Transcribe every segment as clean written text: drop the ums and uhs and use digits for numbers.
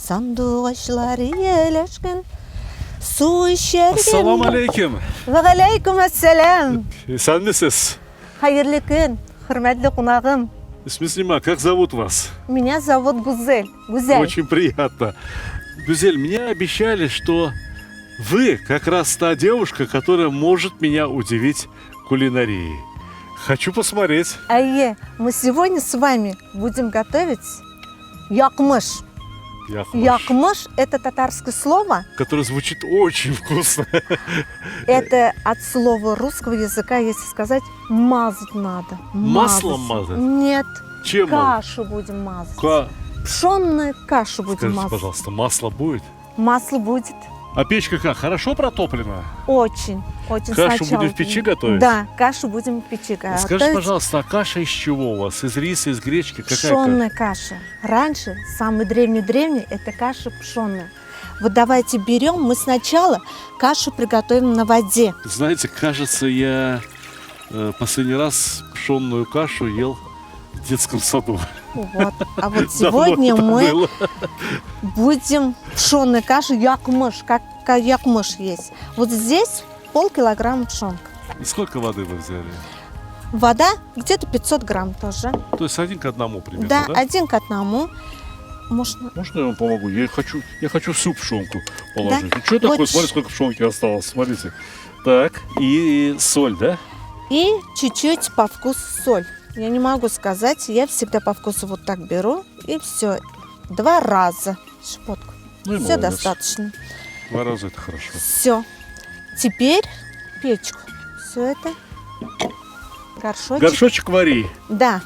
Sandviçlar yerleşkin su içerken. Assalamu alaikum. Ve aleyküm assalam. Sen misiniz? Hayırlı gün, hürmetli konağım. Смислима, как зовут вас? Меня зовут Гузель. Гузель. Очень приятно. Гузель, мне обещали, что вы как раз та девушка, которая может меня удивить кулинарией. Хочу посмотреть. Айе, мы сегодня с вами будем готовить якмыш. Якмыш – это татарское слово. Которое звучит очень вкусно. Это от слова русского языка, если сказать, мазать надо. Маслом мазать? Нет. Чем? Кашу будем мазать. Пшенную кашу будем Скажите, мазать. пожалуйста, масло будет? Масло будет. А печка как? Хорошо протоплена? Очень, очень. Кашу сначала. будем в печи готовить? Да, кашу будем в печи готовить. Скажите, пожалуйста, а каша из чего у вас? Из риса, из гречки? Какая Пшенная каша. Раньше, самый древний, это каша пшенная. Вот давайте берем, мы сначала кашу приготовим на воде. Знаете, кажется, я последний раз пшенную кашу ел в детском саду. Вот. А вот сегодня мы будем пшенную кашу якмыш, как якмыш есть. Вот здесь полкилограмма пшенка. И сколько воды вы взяли? Вода где-то 500 грамм тоже. То есть 1 к 1 примерно, Да, да? 1 к 1. Можно... Можно я вам помогу? Я хочу всю пшенку положить. Да? Ну, что такое? Вот. Смотри, сколько пшенки осталось. Смотрите. Так, и соль, да? И чуть-чуть по вкусу соль. Я не могу сказать, я всегда по вкусу вот так беру. И все. 2 раза. Щепотку. Ну и Все молодец. достаточно. 2 раза это хорошо. Все. Теперь печку. Все это. Горшочек. Горшочек вари. Да.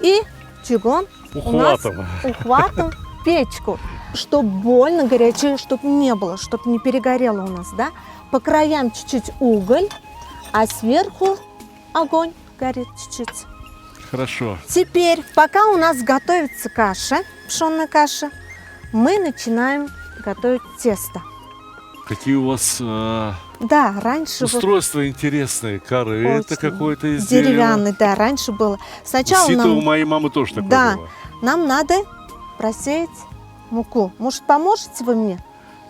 И чугун Ухватом. у нас ухватом печку. Чтобы больно горячее, чтобы не было, чтобы не перегорело у нас, да? По краям чуть-чуть уголь, а сверху огонь горит чуть-чуть. Хорошо. Теперь, пока у нас готовится каша, пшенная каша, мы начинаем готовить тесто. Какие у вас Да, раньше устройства интересные. Корыто Очень. какое-то из деревянный, да, раньше было. Сначала Сито у нам, моей мамы тоже такое Да. было. нам надо просеять муку. Может, поможете вы мне?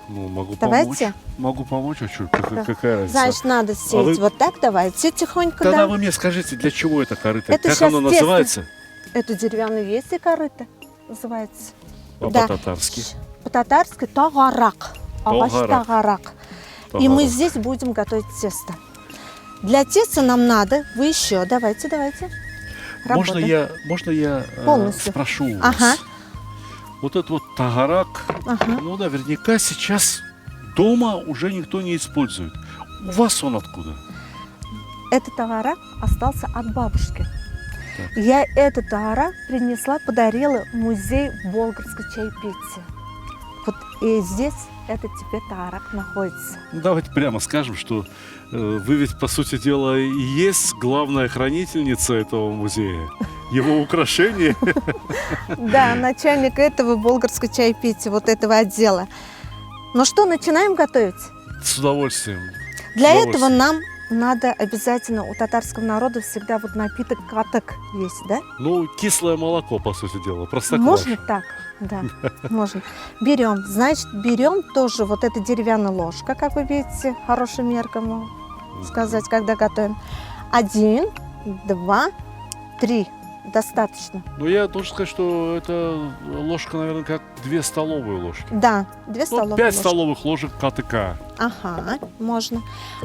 Ну, могу Давайте. помочь. Могу помочь, а что? Какая разница? Значит, надо сеять вы- вот так, давайте тихонько, Тогда да. вы мне скажите, для чего это корыто? Это Как щас оно тесто. называется? Это деревянный есть и корыто называется. А Да. по-татарски? По-татарски тагарак. Аваш Тагарак. тагарак. И мы Тагарак. здесь будем готовить тесто. Для теста нам надо, вы еще, давайте. Можно Работаем. я Полностью. спрошу у вас? Ага. Вот этот вот тагарак, Ага. ну, наверняка сейчас дома уже никто не использует. У вас он откуда? Этот тагарак остался от бабушки. Так. Я этот тагарак принесла, подарила в музей болгарской чаепития. Вот и здесь этот теперь тагарак находится. Ну, давайте прямо скажем, что вы ведь, по сути дела, и есть главная хранительница этого музея. Его украшения. Да, начальник этого болгарской чаепития, вот этого отдела. Ну что, начинаем готовить? С удовольствием. Для С этого удовольствием. нам надо обязательно, у татарского народа всегда вот напиток катык есть, да? Ну, кислое молоко, по сути дела, простокваша. Можно так? Да, можно. Берем, значит, берем тоже вот эта деревянная ложка, как вы видите, хорошая мерка, можно сказать, когда готовим. 1, 2, 3. Достаточно. Ну, я должен сказать, что это ложка, наверное, как 2 столовые ложки. Да, 2 Ну, столовые 5 ложки. столовых ложек КТК. Ага, можно.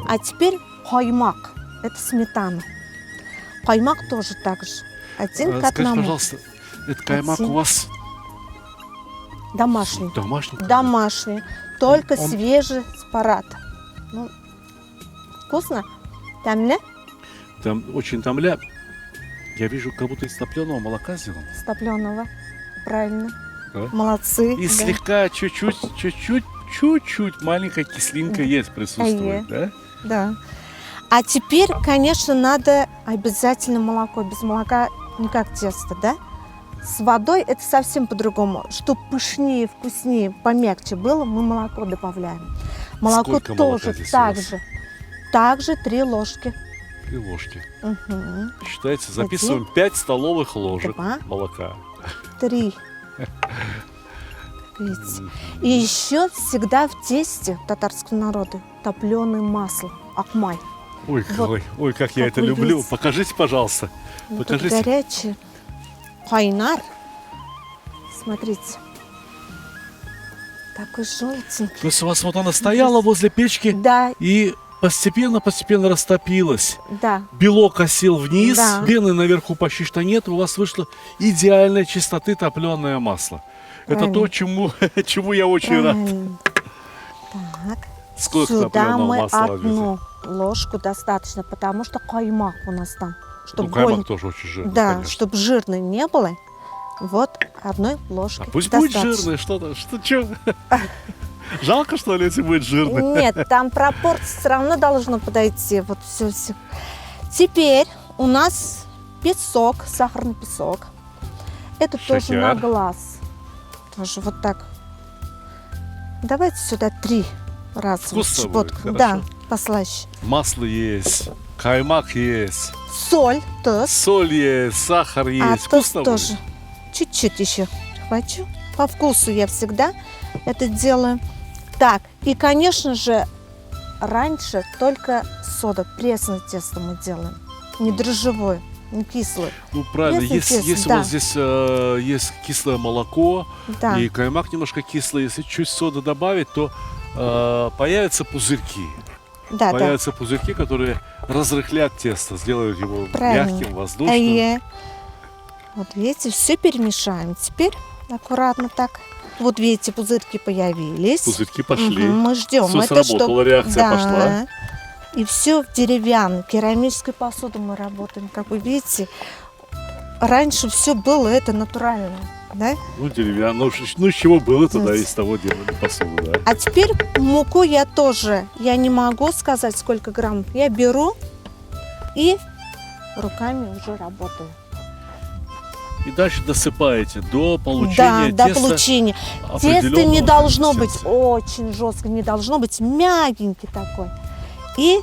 А теперь каймак. Это сметана. Каймак тоже так же. 1 к Скажите, 1. пожалуйста, этот каймак Один. у вас Домашний. домашний? Домашний. Только Он- свежий с парата. Ну, вкусно? Тамля? Там очень тамля. Я вижу, как будто из топленого молока сделано. С топленого. Правильно. Да? Молодцы. И да. слегка, чуть-чуть маленькая кислинка есть, присутствует, да? Да. А теперь, конечно, надо обязательно молоко. Без молока никак тесто, да? С водой это совсем по-другому. Чтобы пышнее, вкуснее, помягче было, мы молоко добавляем. Молоко Сколько молока тоже здесь у так вас? же. Также 3 ложки. 3 ложки. Угу. Считайте, записываем 5 столовых ложек 2. молока. 3. Видите? И еще всегда в тесте татарского народа топленое масло, акмай. Ой, Вот. ой, как я Как это вы люблю. видите. Покажите, пожалуйста. Вот Покажите. это горячее. Хайнар. Смотрите. Такой желтенький. То есть у вас вот она стояла возле печки Да, и постепенно растопилась. да. Белок осел вниз, Да. пены наверху почти что нет, у вас вышло идеальной чистоты топленое масло. Это то, чему я очень рад. Правильно. Так. Сколько Сюда топленого мы масла одну ложку достаточно, потому что каймак у нас там. Ну, Чтобы каймак тоже очень жирный, да, конечно. чтобы жирно не было. Вот одной ложки А пусть будет достаточно. жирный, что? Жалко, что ли, если будет жирный? Нет, там пропорции все равно должно подойти. Вот все. Теперь у нас песок, сахарный песок. Это тоже на Шокер. глаз. Тоже вот так. Давайте сюда 3 раза. Вкусно щепотку. будет, Да, хорошо. послаще. Масло есть, каймак есть, Соль, тост. соль есть, сахар А есть. тост Вкусно тоже. будет? Чуть-чуть еще хочу. По вкусу я всегда это делаю. Так, и, конечно же, раньше только сода, пресное тесто мы делаем. Не дрожжевое, не кислое. Ну, правильно, Пресное если тесто, у да. вас здесь есть кислое молоко Да, и каймак немножко кислый, если чуть соды добавить, то появятся пузырьки. да. Появятся пузырьки, которые разрыхлят тесто, сделают его Правильно. мягким, воздушным. Вот видите, все перемешаем. Теперь аккуратно так. Вот видите, пузырьки появились. Пузырьки пошли. Мгм, мы ждем. Всё Это сработало, чтоб- реакция да. пошла. И все в деревянной, керамической посуде мы работаем. Как вы видите, раньше все было это натурально. Да? Ну, деревянно. Ну, из чего было тогда, из того делали посуду, да. А теперь муку я не могу сказать, сколько грамм. Я беру и руками уже работаю. И дальше досыпаете до Да, получения до теста получения. Тесто определенного не должно быть консистенции. очень жестко, не должно быть мягенький такой. И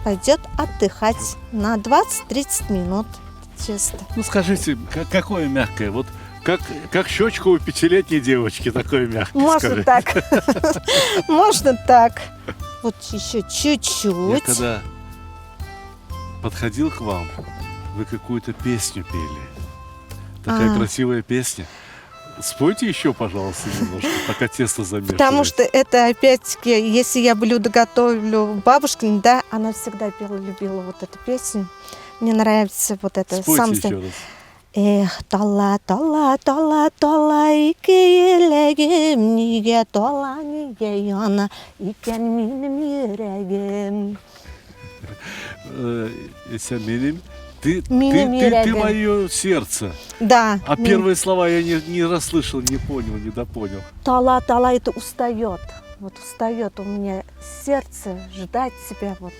пойдет отдыхать на 20-30 минут тесто. Ну, скажите, какое мягкое? Вот как щечка у 5-летней девочки, такое мягкое, Можно скажи. так. Можно так. Вот еще Я чуть-чуть. когда подходил к вам, вы какую-то песню пели. Такая красивая песня. Спойте еще, пожалуйста, немножко, пока тесто замешивается. Потому что это опять-таки, если я блюдо готовлю бабушкин, да, она всегда любила вот эту песню. Мне нравится вот это. Спойте еще раз. Эх, тола, тола, тола, тола, ике елегім, неге тола, неге яна, икен минем йөрәгем. Исамилим, ты Минем йөрәгем. мое сердце. Да. А первые слова я не расслышал, не понял, не допонял. Тола, тола, это устает. Вот устает у меня сердце ждать тебя вот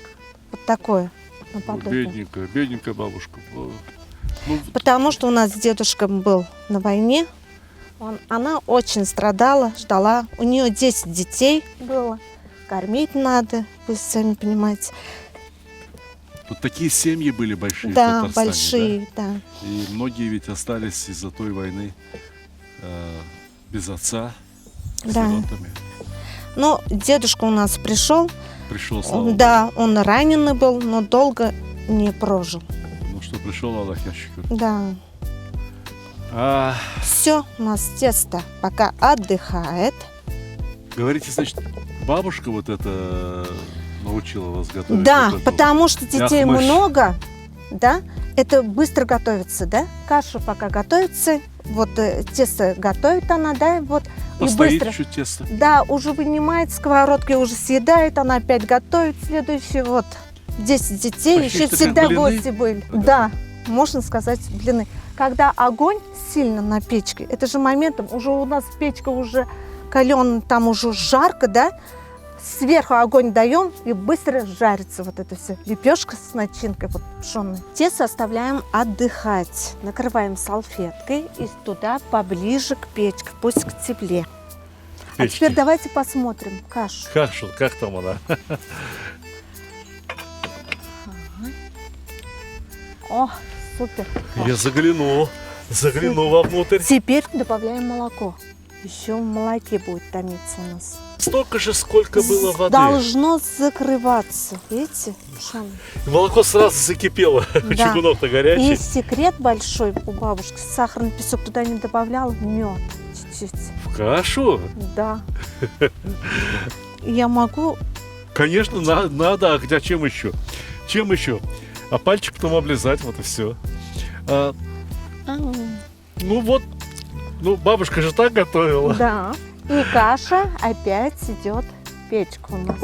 такое наподобие. Бедненькая бабушка. Ну, Потому что у нас дедушка был на войне. Она очень страдала, ждала. У нее 10 детей было. Кормить надо, вы сами понимаете. вот такие семьи были большие в Да, Татарстане, большие, да. да? И многие ведь остались из-за той войны без отца, Да. сиротами. Но дедушка у нас пришел. Пришел, слава Богу. Да, он раненый был, но долго не прожил. Ну что, пришел Аллах, я шукр. Да. Все, у нас тесто пока отдыхает. Говорите, значит, бабушка вот это научила вас готовить? Да, вот эту потому что детей мяхмыш? много, да, это быстро готовится, да, каша пока готовится, вот тесто готовит она, да, вот, и Постоит быстро, чуть тесто. да, уже вынимает сковородки, уже съедает, она опять готовит следующий, вот, 10 детей, Почти еще что всегда как блины. гости были, Да. да, можно сказать, блины. Когда огонь сильно на печке, это же моментом, уже у нас печка уже каленая, там уже жарко, да, сверху огонь даем и быстро жарится вот это все. Лепешка с начинкой вот пшеной. Тесто оставляем отдыхать. Накрываем салфеткой и туда поближе к печке, пусть к тепле. А Печки. теперь давайте посмотрим кашу. Как там она? О, супер. Я заглянул вовнутрь. Теперь добавляем молоко. еще в молоке будет томиться у нас. Столько же, сколько было воды. Должно закрываться, видите? Шан. Молоко сразу закипело. Да. Чугунок-то И горячий. секрет большой у бабушки, сахарный песок туда не добавляла, мед чуть-чуть. В кашу? Да. Я могу... Конечно, надо. А чем еще? Чем еще? А пальчик потом облизать, вот и все. Ну вот, ну бабушка же так готовила. Да. И каша опять идет в печку у нас.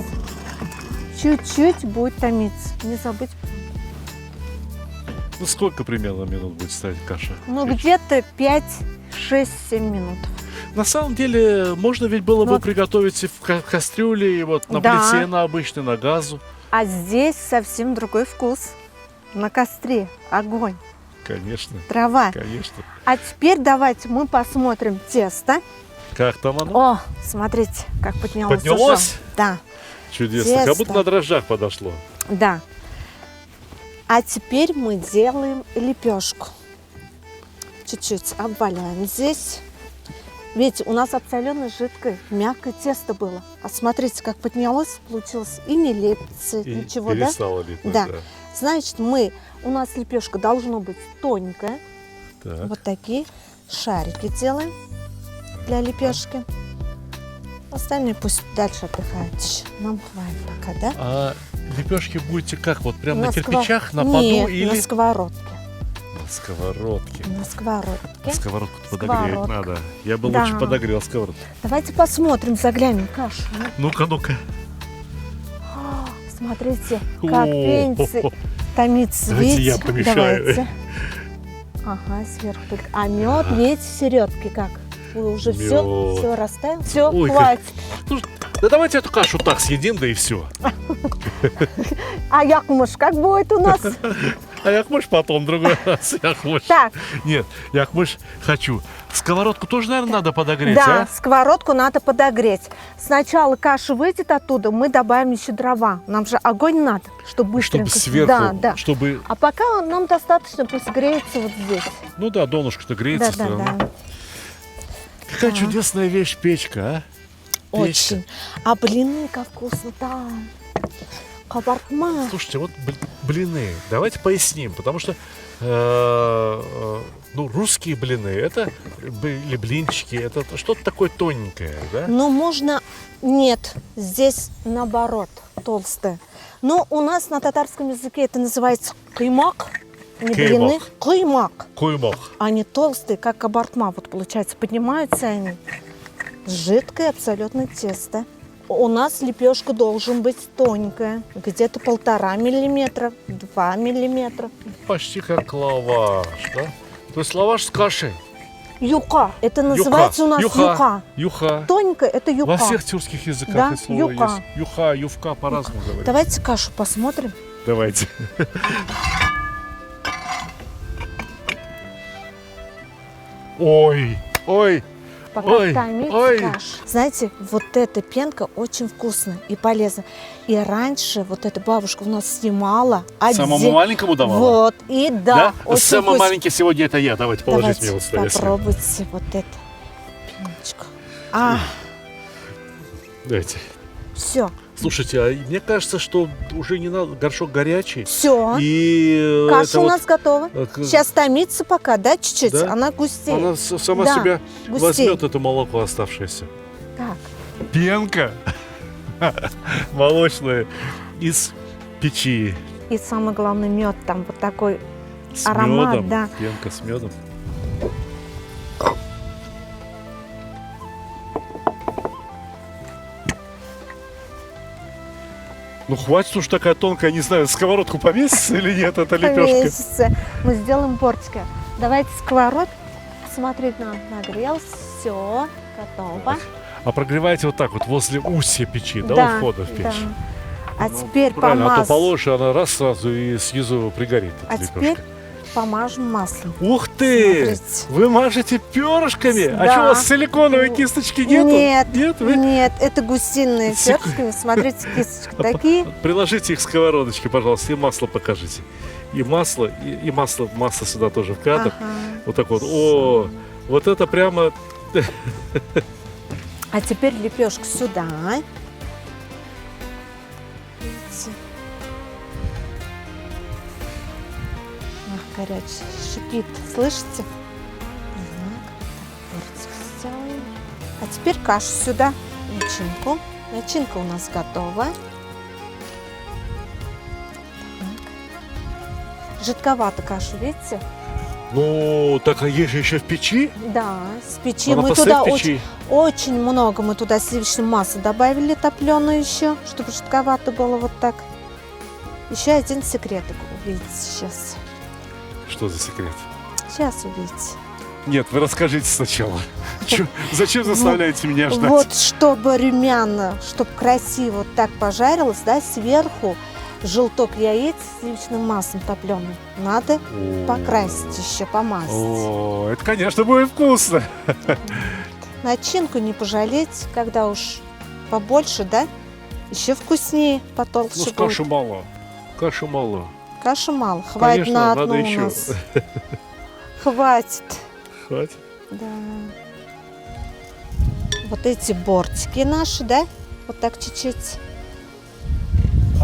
Чуть-чуть будет томиться. Не забыть. Ну сколько примерно минут будет ставить каша? Ну, где-то 5, 6, 7 минут. На самом деле, можно ведь было бы Вот. приготовить и в кастрюле, и вот на Да. плите, на обычной, на газу. А здесь совсем другой вкус. На костре огонь, Конечно, трава. конечно. А теперь давайте мы посмотрим тесто. Как там оно? О, смотрите, как поднялось. Поднялось? уже. Да, Чудесно. Как будто тесто. на дрожжах подошло. да. А теперь мы делаем лепешку. Чуть-чуть обваляем здесь. Видите, у нас абсолютно жидкое, мягкое тесто было. А смотрите, как поднялось, получилось. И не лепится, И ничего, да? перестало липнуть, Да. Значит, у нас лепешка должна быть тоненькая. Так. Вот такие шарики делаем для лепешки. Остальные пусть дальше отдыхают еще. Нам хватит пока, да? А лепешки будете как? Вот прям на сква- кирпичах, на поду Нет, или на сковородке. на сковородке? На сковородке. Сковородку подогреть Сковородка. надо. Я бы Да. лучше подогрел сковородку. Давайте посмотрим, заглянем кашу. Ну-ка, ну-ка. О, смотрите, как О, пенится, томится. Давайте я видите? помешаю. Давайте. Ага, сверху только. А мед, видите, середки как? Уже все, Мёд. все растаяло. Все, Ой, как- хватит. Слушай, да давайте эту кашу так съедим, да и все. А Якмуш, как будет у нас? А Якмыш потом, другой раз. Якмыш. Так, Нет, Якмыш хочу. Сковородку тоже, наверное, надо подогреть, да, а? сковородку надо подогреть. Сначала каша выйдет оттуда, мы добавим еще дрова. Нам же огонь надо, чтобы быстренько. Чтобы сверху, Да, да. чтобы... А пока нам достаточно, пусть греется вот здесь. Ну да, донышко-то греется. Да, всё да, равно. да. Какая Так. чудесная вещь печка, а? Печка. Очень. А блины как вкусно там. Кабартма. Слушайте, вот блины, давайте поясним, потому что ну, русские блины, это или блинчики, это что-то такое тоненькое, да? Но можно... Нет, здесь наоборот, толстое. Но у нас на татарском языке это называется каймак. Не блины. Каймак. Куймок. Они толстые, как кабартма. Вот получается, поднимаются они. Жидкое абсолютно тесто. У нас лепешка должен быть тоненькая. Где-то 1,5 миллиметра, 2 миллиметра. Почти как лаваш, да? То есть лаваш с кашей. Юка. Это называется у нас юка. Юха. Тоненькая это юка. Во всех тюркских языках Да, это слово юка. есть. Юха, ювка по-разному говорят. Давайте кашу посмотрим. Давайте. Ой, ой, Пока Ой, томится ой. каша. Знаете, вот эта пенка очень вкусная и полезна. И раньше вот эта бабушка у нас снимала. самому маленькому давала? Вот, и да, очень Самый вкусно. маленький сегодня это я. Давайте, положите Давайте мне вот сюда. если- попробуйте вот эту пеночку. А, Давайте. все, Слушайте, а мне кажется, что уже не надо, горшок горячий. все. И Каша это у вот, нас готова. Сейчас томится пока, да, чуть-чуть? Да. Она густеет. она сама Да, себя густеет. возьмет это молоко оставшееся. Так, Пенка молочная из печи. и самое главное, мед там вот такой. С Аромат, медом. да. Пенка с медом. Ну хватит уж такая тонкая, не знаю, сковородку поместится или нет, эта лепешка. Поместится. Мы сделаем бортики. Давайте сковород. Смотреть нам нагрелся. Все, готово. А прогреваете вот так вот возле устья печи, да, у входа в печь? Да. А Ну, теперь правильно, а то помазь. положишь, она раз сразу и снизу пригорит. эта А лепешка. теперь помажем маслом. Ух ты! Смотрите. Вы мажете перышками? А Да. что, у вас силиконовой кисточки нету? Нет, Нет? Вы нет, это гусиные Секу- перышки. Смотрите, кисточки такие. приложите их к сковородочке, пожалуйста, и масло покажите. И масло, и масло сюда тоже в кадр. Ага. Вот так вот. О, вот это прямо А теперь лепешку сюда. Видите? Ах, горячий, шипит, слышите? Так, перцик сделаем. А теперь кашу сюда, начинку. Начинка у нас готова. Так. Жидковато кашу, видите? Ну, так а есть же еще в печи? Да, с печи. Она Мы постоит туда в печи. очень много мы туда сливочной массы добавили топленую еще, чтобы жидковато было вот так. Еще один секретик увидите сейчас. Что за секрет? Сейчас увидите. Нет, вы расскажите сначала. Зачем заставляете меня ждать? Вот чтобы румяно, чтобы красиво вот так пожарилось, да, сверху желток яиц с сливочным маслом топленым. Надо покрасить еще, помазать. О, это, конечно, будет вкусно. Начинку не пожалеть, когда уж побольше, да? Еще вкуснее, потолще Ну, будет. кашу мало. Кашу мало. Каши мало, хватит Конечно, на одну надо у еще. нас. Хватит, Хватит. да. Вот эти бортики наши, да? Вот так чуть-чуть.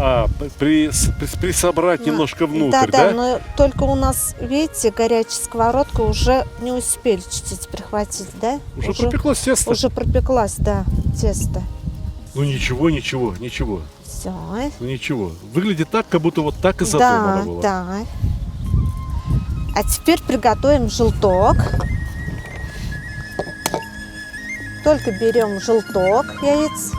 А, присобрать немножко внутрь, Да, но только у нас, видите, горячая сковородка уже не успели чуть-чуть прихватить, да? Уже пропеклось тесто. Уже пропеклась, да, тесто. Ну ничего. Все. Ну ничего. Выглядит так, как будто вот так и задумано было. Да. А теперь приготовим желток. Только берем желток яиц.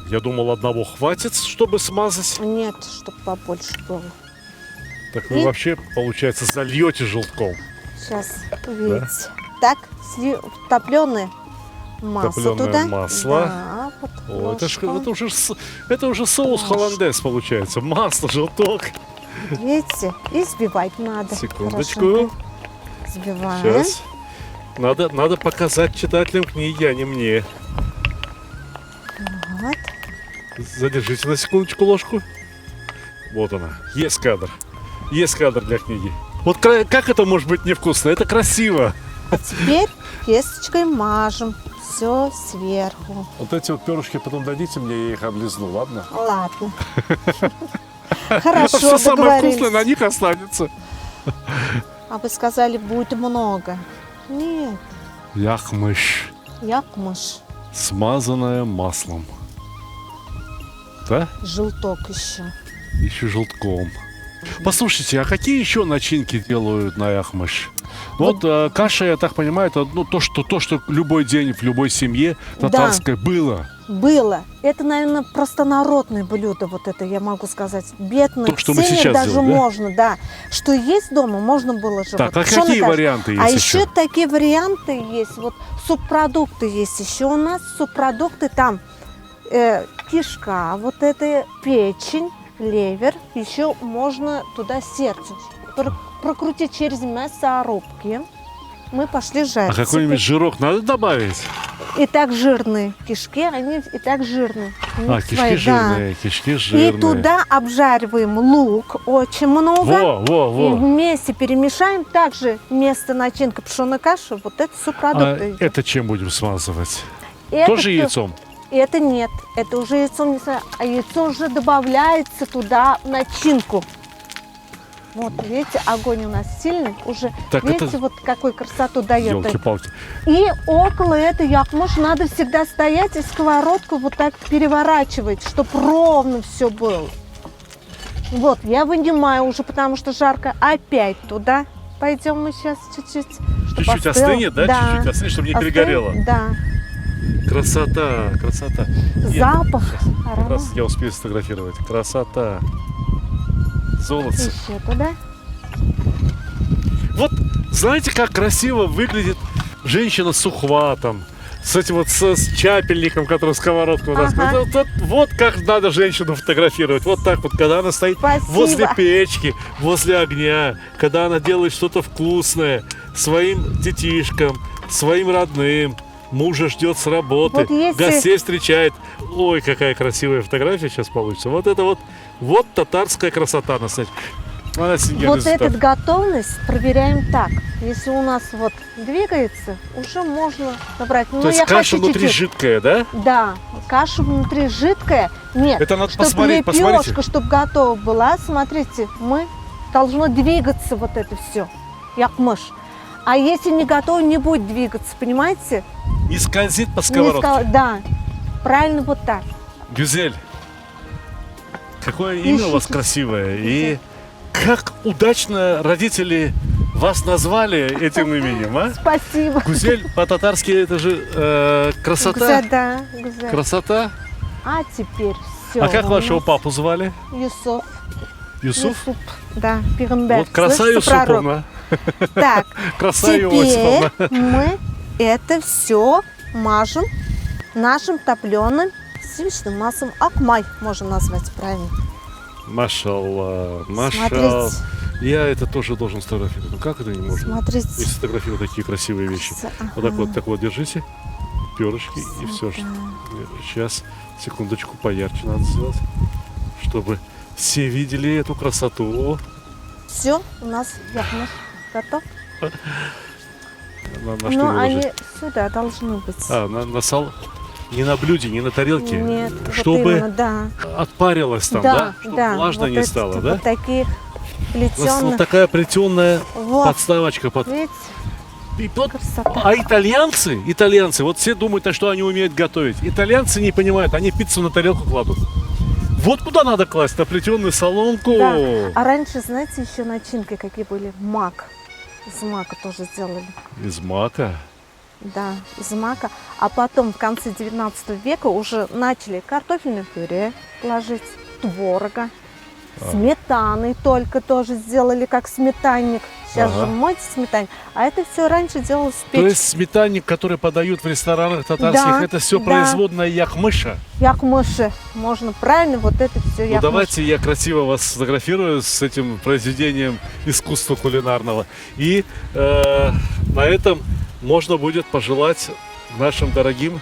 Я думал, одного хватит, чтобы смазать. Нет, чтобы побольше было. Так вы вообще, получается, зальете желтком. Сейчас увидите. Так, топленое масло Топленое туда. масло. Да, вот О, ложку. это уже соус Ложку. холландез получается. Масло, желток. Видите? И взбивать надо. Секундочку. Хорошенько. Взбиваем. Сейчас. Надо показать читателям книги, а не мне. Вот. Задержите на секундочку ложку. Вот она. Есть кадр. Есть кадр для книги. Вот как это может быть невкусно? Это красиво. А теперь песточкой мажем все сверху. Вот эти вот перышки потом дадите мне, я их облизну, ладно? Ладно. Хорошо, Все самое вкусное на договорились. них останется. А вы сказали, будет много. Нет, Яхмыш, якмыш. смазанная маслом. Да? Желток еще. Еще желтком. Послушайте, а какие еще начинки делают на яхмыш? Вот каша, я так понимаю, это то, что любой день в любой семье татарской было. Было. Это, наверное, простонародное блюдо, вот это я могу сказать. Бедные То, что мы семьи сейчас даже делаем, да? можно, да. Что есть дома, можно было же. Так, вот а пшёная какие каша. варианты есть А еще? еще такие варианты есть. Вот субпродукты есть еще у нас. Субпродукты там кишка, вот это печень, левер. Еще можно туда сердце прокрутить через мясорубки. Мы пошли жарить. А какой-нибудь жирок надо добавить? И так жирные кишки, они и так жирные. У них Кишки свои, да. жирные, кишки жирные. И туда обжариваем лук очень много. И Во. вместе перемешаем. Также вместо начинка пшеной каши, вот это субпродукты. идет. Это чем будем смазывать? Это Тоже то- яйцом? Это нет. Это уже яйцом не знаю. А яйцо уже добавляется туда в начинку. Вот, видите, огонь у нас сильный. Уже, Так видите, это- вот какую красоту дает. это. Ёлки-палки. И около этой якмыш надо всегда стоять и сковородку вот так переворачивать, чтобы ровно все было. Вот, я вынимаю уже, потому что жарко. Опять туда пойдем мы сейчас чуть-чуть. чтоб Чуть-чуть остыло. остынет, да? Чуть-чуть остынет, чтобы не Остынет, перегорело. Да. Красота. Запах, Как аромат. раз я успею сфотографировать. Красота. Золотце. Еще туда. Вот знаете, как красиво выглядит женщина с ухватом, с этим вот с чапельником, который сковородку вытаскивает. Ага. Вот как надо женщину фотографировать. Вот так вот, когда она стоит Спасибо. возле печки, возле огня, когда она делает что-то вкусное своим детишкам, своим родным. Мужа ждет с работы, Вот если- гостей встречает. Ой, какая красивая фотография сейчас получится. Вот это вот татарская красота настоящая. Вот эту готовность проверяем так. Если у нас вот двигается, уже можно набрать. То есть каша внутри жидкая, да? Да, каша внутри жидкая. Нет, это надо чтобы посмотреть, лепешка, чтобы готова была, смотрите, мы должно двигаться вот это все, як мышь. А если не готово, не будет двигаться, понимаете? Не скользит по сковородке. Да, правильно вот так. Гюзель, какое имя у вас красивое. И как удачно родители вас назвали этим именем, а? Спасибо. Гюзель по-татарски это же красота. Да, Гюзель. Красота. А теперь все. А как вашего папу звали? Юсуф. Юсуф? Да, Пигамбер. Вот краса Юсуповна. Так, краса теперь мы это все мажем нашим топленым сливочным маслом. Акмай можно назвать правильно. Машаллах, машаллах. Я это тоже должен сфотографировать. Ну как это не можно? Смотрите. И сфотографировать такие красивые вещи. Ага. Вот так вот держите. Перышки и все. Сейчас, секундочку, поярче надо сделать, чтобы все видели эту красоту. Все, у нас якмыш готов. На что Но выложить? они сюда должны быть. На сал... Не на блюде, не на тарелке. Нет, чтобы вот именно, да. отпарилось там, да? Чтобы влажно вот не стало, да? Вот таких У нас плетеных. вот такая плетеная Вот. подставочка под. Видите? И вот, Красота. а итальянцы, вот все думают, что они умеют готовить. Итальянцы не понимают, они пиццу на тарелку кладут. Вот куда надо класть, на плетеную соломку. Да. А раньше, знаете, еще начинки какие были? Мак. Из мака тоже сделали. Из мака? Да, из мака. А потом в конце 19 века уже начали картофельное пюре ложить, творога, сметаны только тоже сделали, как сметанник. Сейчас же моете сметанник. А это все раньше делалось в печке. То есть сметанник, который подают в ресторанах татарских, Да, это все производная якмыша? Якмыши. Можно правильно вот это все якмыши. Ну давайте я красиво вас сфотографирую с этим произведением искусства кулинарного. И на этом можно будет пожелать нашим дорогим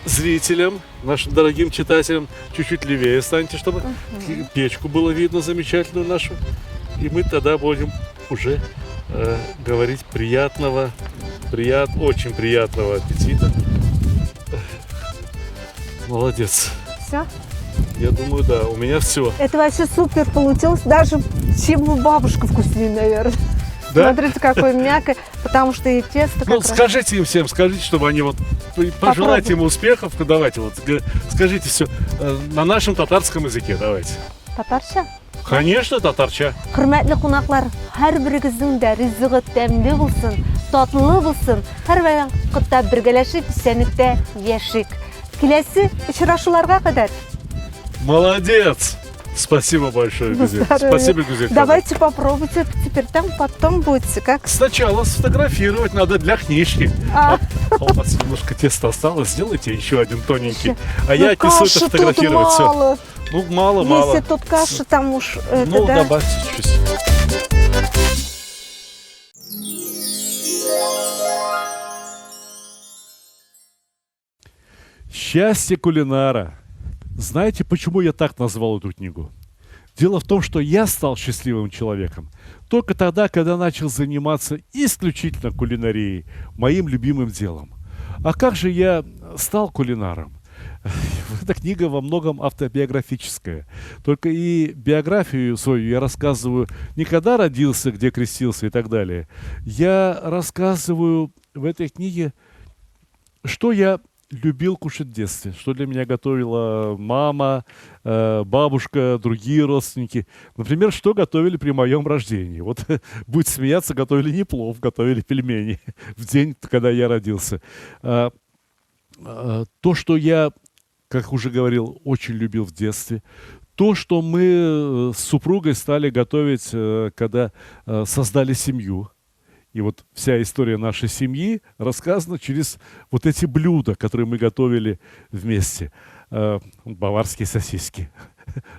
зрителям, нашим дорогим читателям чуть-чуть левее станьте, чтобы печку было видно замечательную нашу. И мы тогда будем уже говорить очень приятного аппетита. Молодец. Все? Я думаю, да, у меня все. Это вообще супер получилось, даже чем у бабушка вкуснее, наверное. Да? Смотрите, какое мягкое, потому что и тесто Ну, как раз... скажите им всем, скажите, чтобы они вот, пожелайте им успехов, давайте вот, скажите все на нашем татарском языке, давайте. Татарша? Конечно, татарча. Hürmetli qonaqlar, har birigizning de rizqi təmli bo'lsin, tatlı bo'lsin. Har vaqtda birgalashib, senlikda yashik. Kelasi uchrashuvlarga qadar. Молодец! Спасибо большое, Гюзель. Здоровья. Спасибо, Гюзель. Давайте попробуйте теперь там, потом будете как. Сначала сфотографировать надо для книжки. А у нас немножко теста осталось, сделайте еще один тоненький. А я отнесу это фотографировать. Тут мало. Ну, мало. Если тут каша, там уж это, Ну, да. добавьте чуть-чуть. Счастье кулинара. Знаете, почему я так назвал эту книгу? Дело в том, что я стал счастливым человеком только тогда, когда начал заниматься исключительно кулинарией, моим любимым делом. А как же я стал кулинаром? Эта книга во многом автобиографическая. Только и биографию свою я рассказываю не когда родился, где крестился и так далее. Я рассказываю в этой книге, что я любил кушать в детстве, что для меня готовила мама, бабушка, другие родственники. Например, что готовили при моем рождении. Вот, будет смеяться, готовили не плов, готовили пельмени в день, когда я родился. То, что я, как уже говорил, очень любил в детстве. То, что мы с супругой стали готовить, когда создали семью. И вот вся история нашей семьи рассказана через вот эти блюда, которые мы готовили вместе. Баварские сосиски.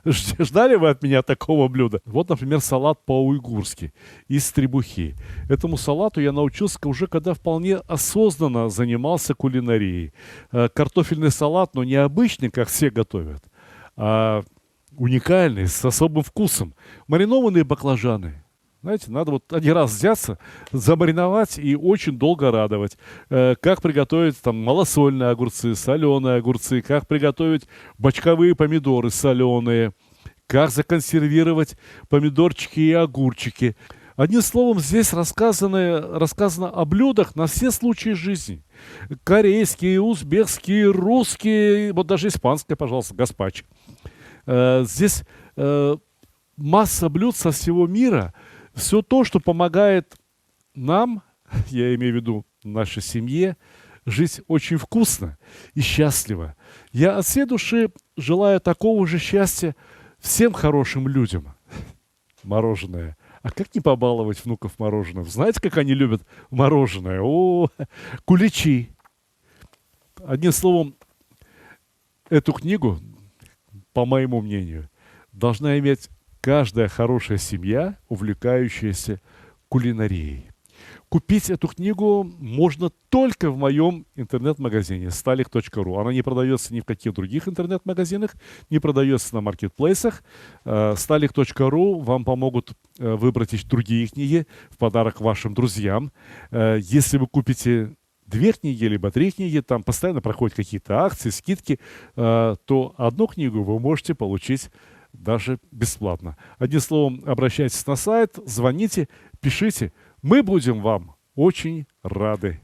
Ждали вы от меня такого блюда? Вот, например, салат по-уйгурски из требухи. Этому салату я научился уже, когда вполне осознанно занимался кулинарией. Картофельный салат, но не обычный, как все готовят, а уникальные, с особым вкусом. Маринованные баклажаны. Знаете, надо вот один раз взяться, замариновать и очень долго радовать. Как приготовить там малосольные огурцы, соленые огурцы, как приготовить бочковые помидоры соленые, как законсервировать помидорчики и огурчики. Одним словом, здесь рассказано о блюдах на все случаи жизни. Корейские, узбекские, русские, вот даже испанское, пожалуйста, гаспачо. Здесь масса блюд со всего мира. Все то, что помогает нам, я имею в виду нашей семье, жить очень вкусно и счастливо. Я от всей души желаю такого же счастья всем хорошим людям. Мороженое. А как не побаловать внуков мороженым? Знаете, как они любят мороженое? О, куличи. Одним словом, эту книгу, по моему мнению, должна иметь каждая хорошая семья, увлекающаяся кулинарией. Купить эту книгу можно только в моем интернет-магазине stalik.ru. Она не продается ни в каких других интернет-магазинах, не продается на маркетплейсах. Stalik.ru вам помогут выбрать еще другие книги в подарок вашим друзьям. Если вы купите 2 книги, либо 3 книги, там постоянно проходят какие-то акции, скидки, то одну книгу вы можете получить даже бесплатно. Одним словом, обращайтесь на сайт, звоните, пишите. Мы будем вам очень рады.